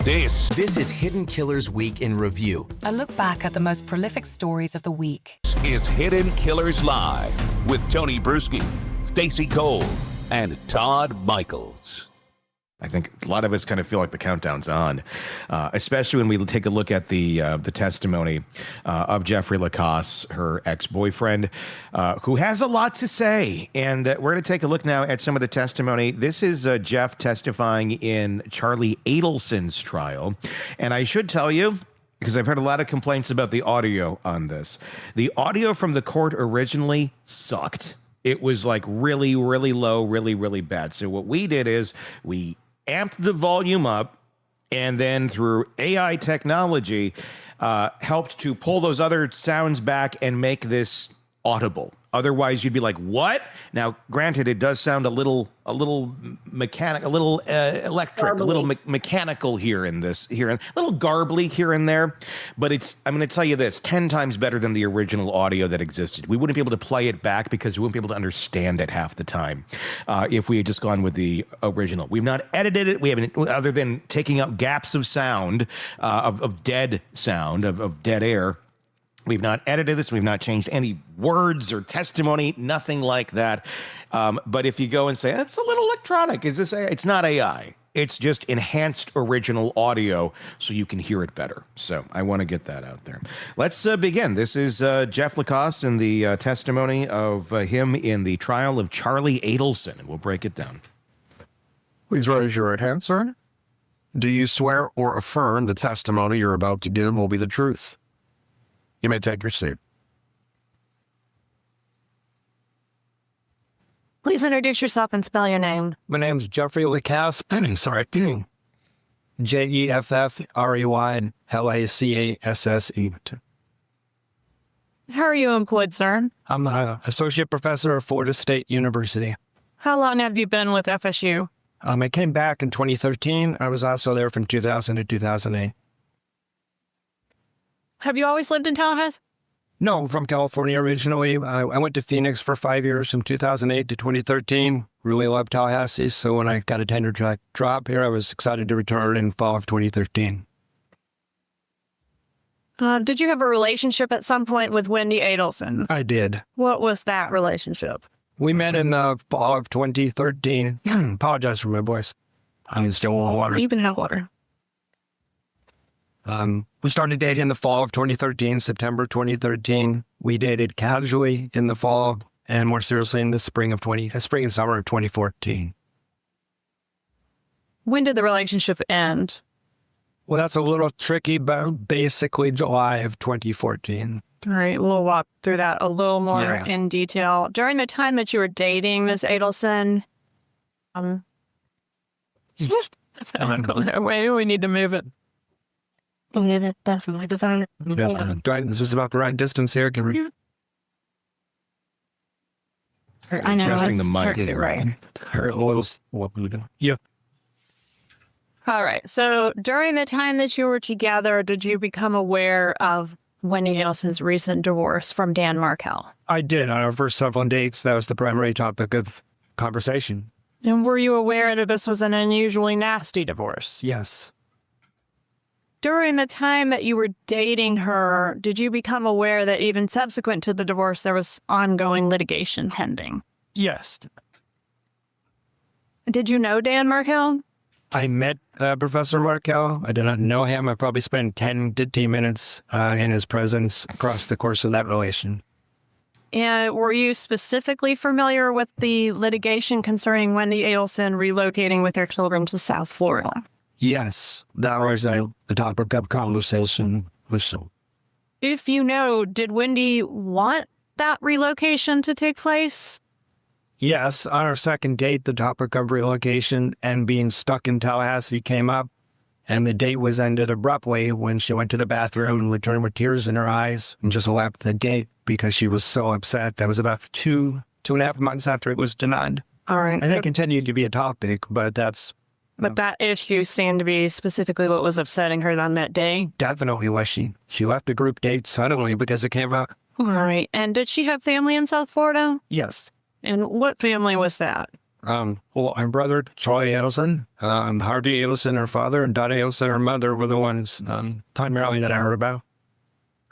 This is Hidden Killers Week in Review. A look back at the most prolific stories of the week. Is Hidden Killers Live with Tony Brueski, Stacey Cole, and Todd Michaels. I think a lot of us kind of feel like the countdown's on, especially when we take a look at the testimony of Jeffrey Lacasse, her ex-boyfriend, who has a lot to say. And we're going to take a look now at some of the testimony. This is Jeff testifying in Charlie Adelson's trial. And I should tell you, because I've heard a lot of complaints about the audio on this, the audio from the court originally sucked. It was like really, really low, really, really bad. So what we did is we amped the volume up, and then through AI technology, helped to pull those other sounds back and make this audible. Otherwise, you'd be like, what? Now, granted, it does sound a little mechanical, a little electric, a little mechanical here and a little garbly here and there. But I'm going to tell you this, 10 times better than the original audio that existed. We wouldn't be able to play it back because we wouldn't be able to understand it half the time if we had just gone with the original. We've not edited it. We haven't, other than taking out gaps of sound, of dead sound, of dead air. We've not edited this. We've not changed any words or testimony, nothing like that. But if you go and say, it's a little electronic, is this AI? It's not AI. It's just enhanced original audio so you can hear it better. So I want to get that out there. Let's begin. This is Jeff Lacasse and the testimony of him in the trial of Charlie Adelson, and we'll break it down. Please raise your right hand, sir. Do you swear or affirm the testimony you're about to give will be the truth? You may take your seat. Please introduce yourself and spell your name. My name is Jeffrey Lacasse. Sorry. Jeffrey-Lacasse. How are you employed, sir? I'm an associate professor at Florida State University. How long have you been with FSU? I came back in 2013. I was also there from 2000 to 2008. Have you always lived in Tallahassee? No, I'm from California originally. I went to Phoenix for 5 years from 2008 to 2013. Really loved Tallahassee, so when I got a tenure track job here, I was excited to return in fall of 2013. Did you have a relationship at some point with Wendy Adelson? I did. What was that relationship? We met in fall of 2013. Apologize for my voice. I'm still on water. You've been in water. We started dating in the fall of 2013, September 2013. We dated casually in the fall and more seriously in the spring and summer of 2014. When did the relationship end? Well, that's a little tricky, but basically July of 2014. All right, we'll walk through that a little more in detail. During the time that you were dating Ms. Adelson, maybe we need to move it. Definitely. This is about the right distance here. Can we? I know. Adjusting the mic. Right. Yeah. All right. So during the time that you were together, did you become aware of Wendy Adelson's recent divorce from Dan Markel? I did. On our first several dates, that was the primary topic of conversation. And were you aware that this was an unusually nasty divorce? Yes. During the time that you were dating her, did you become aware that even subsequent to the divorce, there was ongoing litigation pending? Yes. Did you know Dan Markel? I met Professor Markel. I did not know him. I probably spent 10 to 15 minutes in his presence across the course of that relation. And were you specifically familiar with the litigation concerning Wendy Adelson relocating with her children to South Florida? Yes, that was the topic of conversation. If you know, did Wendy want that relocation to take place? Yes, on our second date, the topic of relocation and being stuck in Tallahassee came up, and the date was ended abruptly when she went to the bathroom and returned with tears in her eyes and just left the date because she was so upset. That was about two and a half months after it was denied. All right. And it continued to be a topic, but that's... But that issue seemed to be specifically what was upsetting her on that day? Definitely was she. She left the group date suddenly because it came up. All right. And did she have family in South Florida? Yes. And what family was that? Well, my brother, Charlie Adelson, Harvey Adelson, her father, and Donna Adelson, her mother, were the ones primarily that I heard about.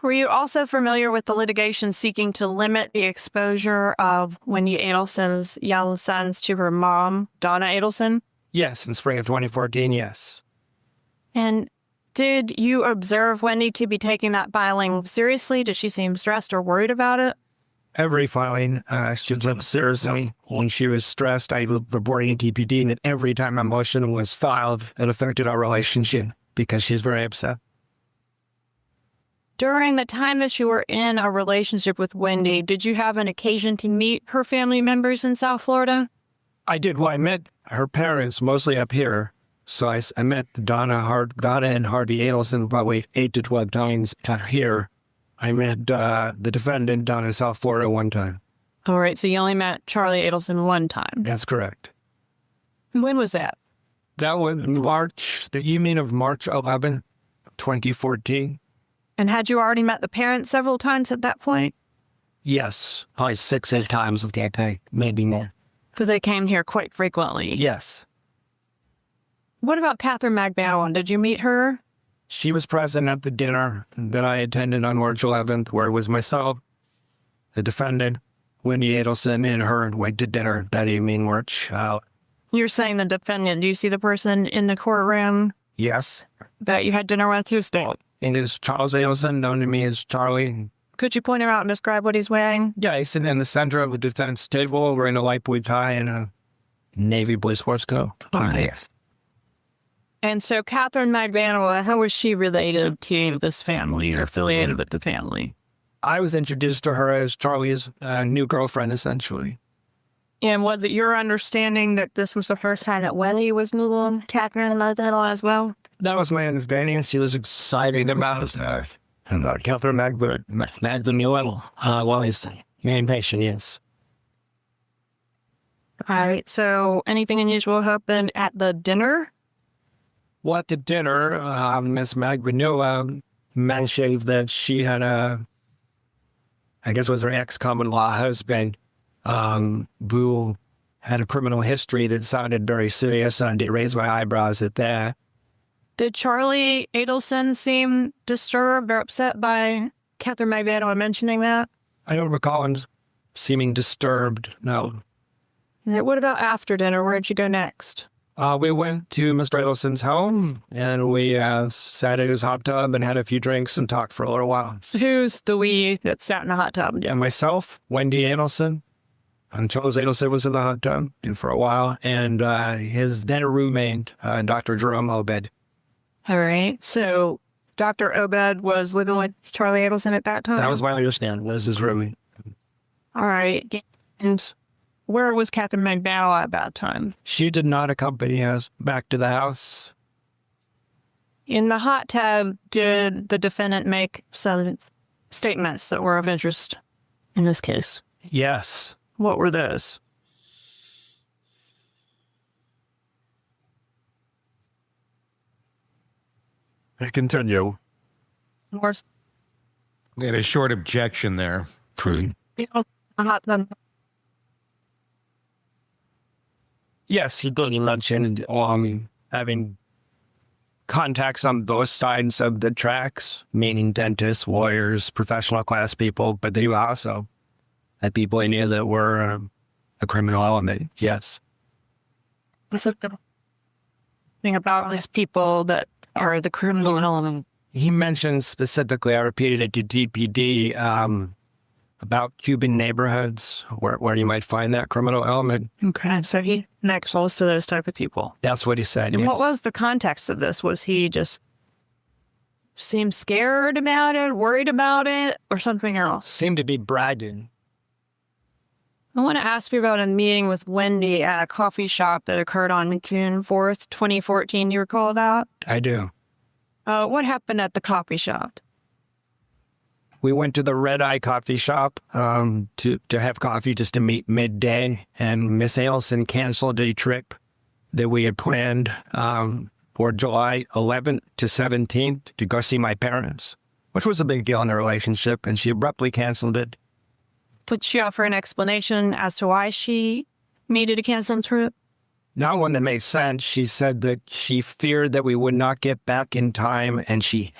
Were you also familiar with the litigation seeking to limit the exposure of Wendy Adelson's young sons to her mom, Donna Adelson? Yes, in spring of 2014, yes. And did you observe Wendy to be taking that filing seriously? Did she seem stressed or worried about it? Every filing, she took seriously. When she was stressed, I reported to TPD that every time a motion was filed, it affected our relationship because she's very upset. During the time that you were in a relationship with Wendy, did you have an occasion to meet her family members in South Florida? I did. Well, I met her parents mostly up here. So I met Donna and Harvey Adelson probably 8 to 12 times here. I met the defendant down in South Florida one time. All right, so you only met Charlie Adelson one time. That's correct. When was that? That was the evening of March 11, 2014. And had you already met the parents several times at that point? Yes, probably 6 8 times of that day, maybe more. So they came here quite frequently. Yes. What about Catherine McGowan? Did you meet her? She was present at the dinner that I attended on March 11th, where it was myself, the defendant, Wendy Adelson, and her went to dinner that evening, March. You're saying the defendant. Do you see the person in the courtroom Yes. that you had dinner with? Who's that? And it's Charles Adelson, known to me as Charlie. Could you point him out and describe what he's wearing? Yeah, he's sitting in the center of the defense table wearing a light blue tie and a navy blue sports coat. Yes. And so Catherine McGowan, how was she related to this family or affiliated with the family? I was introduced to her as Charlie's new girlfriend, essentially. And was it your understanding that this was the first time that Wendy was meeting Catherine McGowan as well? That was my understanding. She was excited about Catherine McGowan. Well, his main patient, yes. All right. So anything unusual happened at the dinner? Well, at the dinner, Miss McGowan mentioned that she had I guess it was her ex-common law husband, who had a criminal history that sounded very serious, and I did raise my eyebrows at that. Did Charlie Adelson seem disturbed or upset by Catherine McGowan mentioning that? I don't recall him seeming disturbed, no. And what about after dinner? Where'd you go next? We went to Mr. Adelson's home, and we sat in his hot tub and had a few drinks and talked for a little while. Who's the we that sat in the hot tub? Yeah, myself, Wendy Adelson, and Charles Adelson was in the hot tub for a while, and his then roommate, Dr. Jerome Obed. All right. So Dr. Obed was living with Charlie Adelson at that time? That was my understanding. That was his roommate. All right. And where was Catherine McGowan at that time? She did not accompany us back to the house. In the hot tub, did the defendant make some statements that were of interest in this case? Yes. What were those? I continue. More, They had a short objection there. you know, a hot tub. Yes, he did mention having contacts on both sides of the tracks, meaning dentists, lawyers, professional class people, but they also had people he knew that were a criminal element, yes. What's the thing about these people that are the criminal element? He mentioned specifically, I repeated it to DPD, about Cuban neighborhoods where you might find that criminal element. Okay, so he connects close to those type of people. That's what he said. And Yes. what was the context of this? Was he just seemed scared about it, worried about it, or something else? Seemed to be bragging. I want to ask you about a meeting with Wendy at a coffee shop that occurred on June 4th, 2014. You recall that? I do. What happened at the coffee shop? We went to the Red Eye coffee shop to have coffee just to meet midday, and Miss Adelson canceled a trip that we had planned for July 11th to 17th to go see my parents, which was a big deal in the relationship, and she abruptly canceled it. Did she offer an explanation as to why she Needed to cancel the trip? Not one that makes sense. She said that she feared that we would not get back in time, and she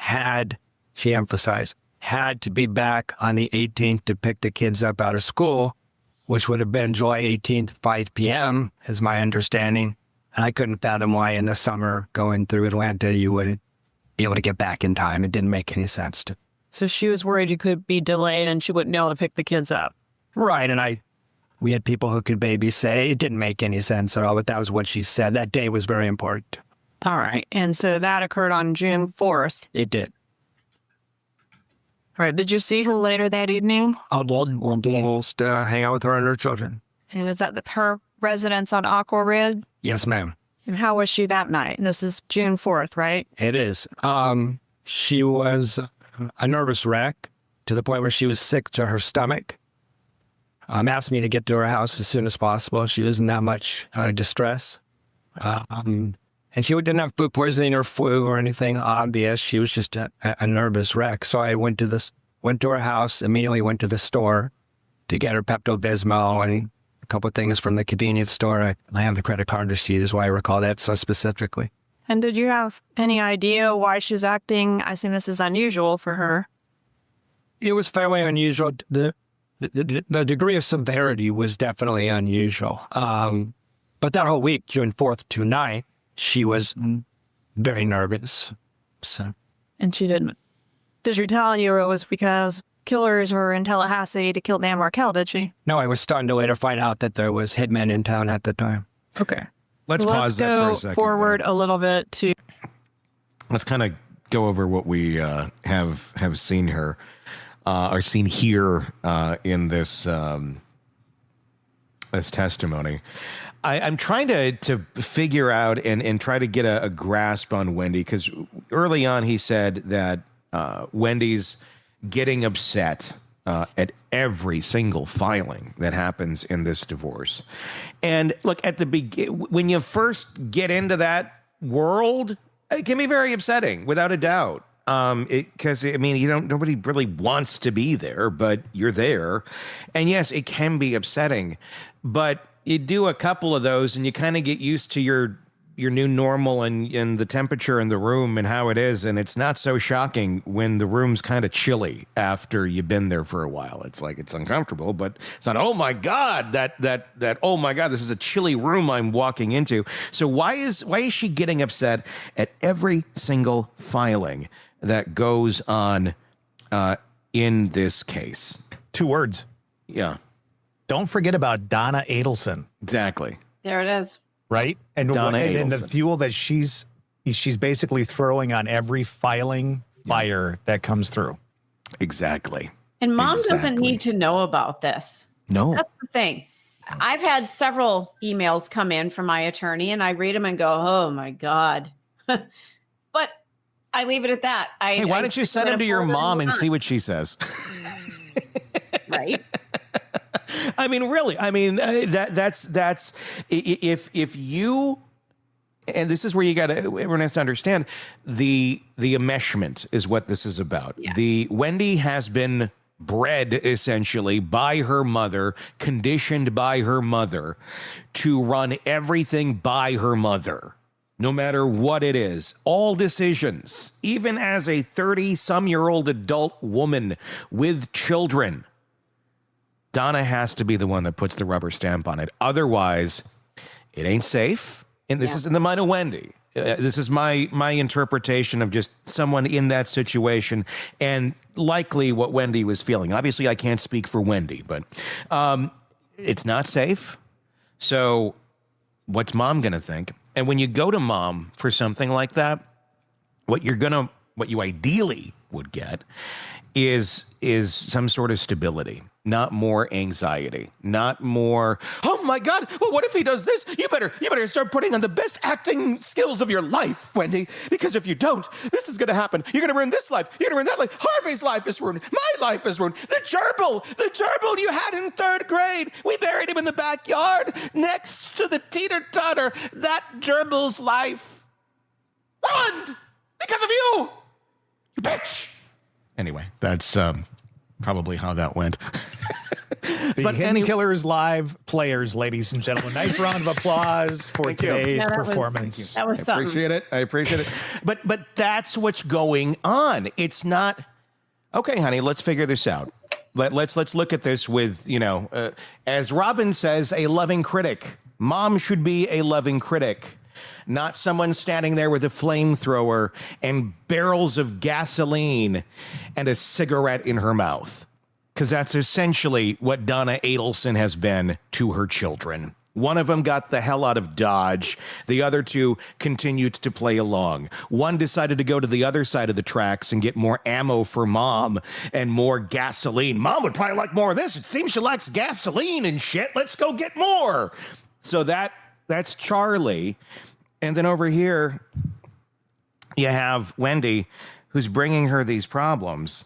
emphasized, had to be back on the 18th to pick the kids up out of school, which would have been July 18th, 5 p.m., is my understanding. And I couldn't fathom why in the summer going through Atlanta you would be able to get back in time. It didn't make any sense to. So she was worried you could be delayed and she wouldn't be able to pick the kids up. Right, and we had people who could babysit. It didn't make any sense at all, but that was what she said. That day was very important. All right. And so that occurred on June 4th. It did. All right. Did you see her later that evening? We'll hang out with her and her children. And was that her residence on Aqua Ridge? Yes, ma'am. And how was she that night? This is June 4th, right? It is. She was a nervous wreck to the point where she was sick to her stomach. Asked me to get to her house as soon as possible. She was in that much distress. And she didn't have food poisoning or flu or anything obvious. She was just a nervous wreck. So I went to her house, immediately went to the store to get her Pepto-Bismol and a couple of things from the convenience store. I have the credit card receipt is why I recall that so specifically. And did you have any idea why she was acting? I assume this is unusual for her. It was fairly unusual. The degree of severity was definitely unusual. But that whole week, June 4th to 9th, she was very nervous. So. And she didn't. Did she tell you it was because killers were in Tallahassee to kill Dan Markell, did she? No, I was starting to later find out that there was hitmen in town at the time. Okay. Let's pause that for a second. Forward a little bit to. Let's kind of go over what we have seen her or seen here in this this testimony. I'm trying to figure out and try to get a grasp on Wendy, because early on he said that Wendy's getting upset at every single filing that happens in this divorce. And look, at the when you first get into that world, it can be very upsetting, without a doubt. Because I mean, nobody really wants to be there, but you're there, and yes, it can be upsetting. But you do a couple of those, and you kind of get used to your new normal and the temperature in the room and how it is, and it's not so shocking when the room's kind of chilly after you've been there for a while. It's like it's uncomfortable, but it's not. Oh my God, that oh my God, this is a chilly room I'm walking into. So why is she getting upset at every single filing that goes on in this case? 2 words. Yeah. Don't forget about Donna Adelson. Exactly. There it is. Right? And the fuel that she's basically throwing on every filing fire that comes through. Exactly. And mom doesn't need to know about this. No. That's the thing. I've had several emails come in from my attorney, and I read them and go, oh my God. But I leave it at that. Hey, why don't you send them to your mom and see what she says? Right. I mean, really. I mean, that's if you, and this is where everyone has to understand the enmeshment is what this is about. Yeah. Wendy has been bred essentially by her mother, conditioned by her mother to run everything by her mother. No matter what it is, all decisions, even as a 30-some-year-old adult woman with children, Donna has to be the one that puts the rubber stamp on it. Otherwise, it ain't safe. And this is in the mind of Wendy. This is my interpretation of just someone in that situation and likely what Wendy was feeling. Obviously, I can't speak for Wendy, but it's not safe. So what's mom going to think? And when you go to mom for something like that, what you ideally would get is some sort of stability, not more anxiety, not more, oh my God, well, what if he does this? You better start putting on the best acting skills of your life, Wendy, because if you don't, this is going to happen. You're going to ruin this life. You're going to ruin that life. Harvey's life is ruined. My life is ruined. The gerbil you had in 3rd grade. We buried him in the backyard next to the teeter-totter. That gerbil's life ruined because of you bitch. Anyway, that's probably how that went. The Hidden Killers Live players, ladies and gentlemen. Nice round of applause for today's performance. That was something. I appreciate it. But that's what's going on. It's not, okay, honey, let's figure this out. Let's look at this with, as Robin says, a loving critic. Mom should be a loving critic, not someone standing there with a flamethrower and barrels of gasoline and a cigarette in her mouth. Because that's essentially what Donna Adelson has been to her children. One of them got the hell out of Dodge. The other two continued to play along. One decided to go to the other side of the tracks and get more ammo for Mom and more gasoline. Mom would probably like more of this. It seems she likes gasoline and shit. Let's go get more. So that's Charlie. And then over here, you have Wendy, who's bringing her these problems.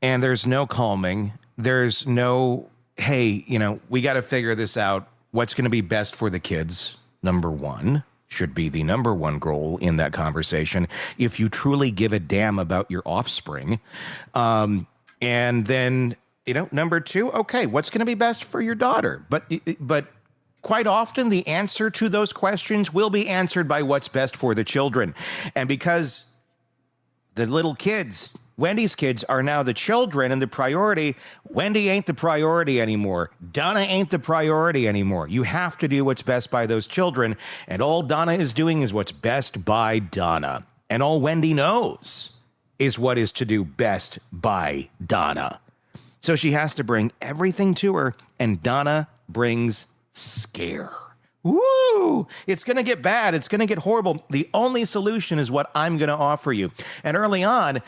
And there's no calming. There's no, hey, we got to figure this out. What's going to be best for the kids, number one, should be the number one goal in that conversation. If you truly give a damn about your offspring. And then, number two, okay, what's going to be best for your daughter? But quite often the answer to those questions will be answered by what's best for the children. And because the little kids, Wendy's kids, are now the children and the priority, Wendy ain't the priority anymore. Donna ain't the priority anymore. You have to do what's best by those children. And all Donna is doing is what's best by Donna. And all Wendy knows is what is to do best by Donna. So she has to bring everything to her, and Donna brings scare. Woo! It's going to get bad. It's going to get horrible. The only solution is what I'm going to offer you. And early on,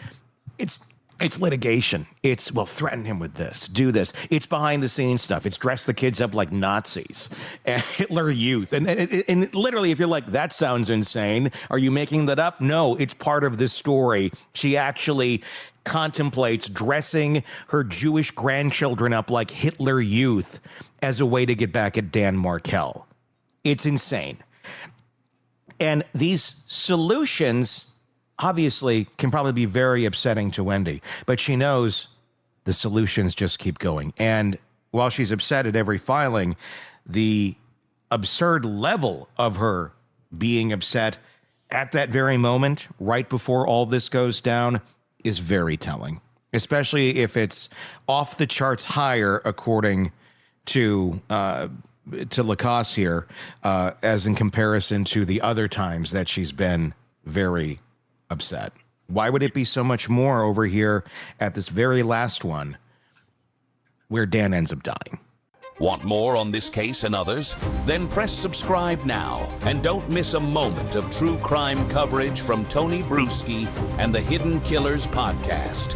it's litigation. It's, threaten him with this, do this. It's behind the scenes stuff. It's dress the kids up like Nazis and Hitler Youth. And literally, if you're like, that sounds insane, are you making that up? No, it's part of this story. She actually contemplates dressing her Jewish grandchildren up like Hitler Youth as a way to get back at Dan Markel. It's insane. And these solutions obviously can probably be very upsetting to Wendy, but she knows the solutions just keep going. And while she's upset at every filing, the absurd level of her being upset at that very moment, right before all this goes down, is very telling, especially if it's off the charts higher, according to Lacasse here, as in comparison to the other times that she's been very upset. Why would it be so much more over here at this very last one where Dan ends up dying? Want more on this case and others? Then press subscribe now and don't miss a moment of true crime coverage from Tony Brueski and the Hidden Killers podcast.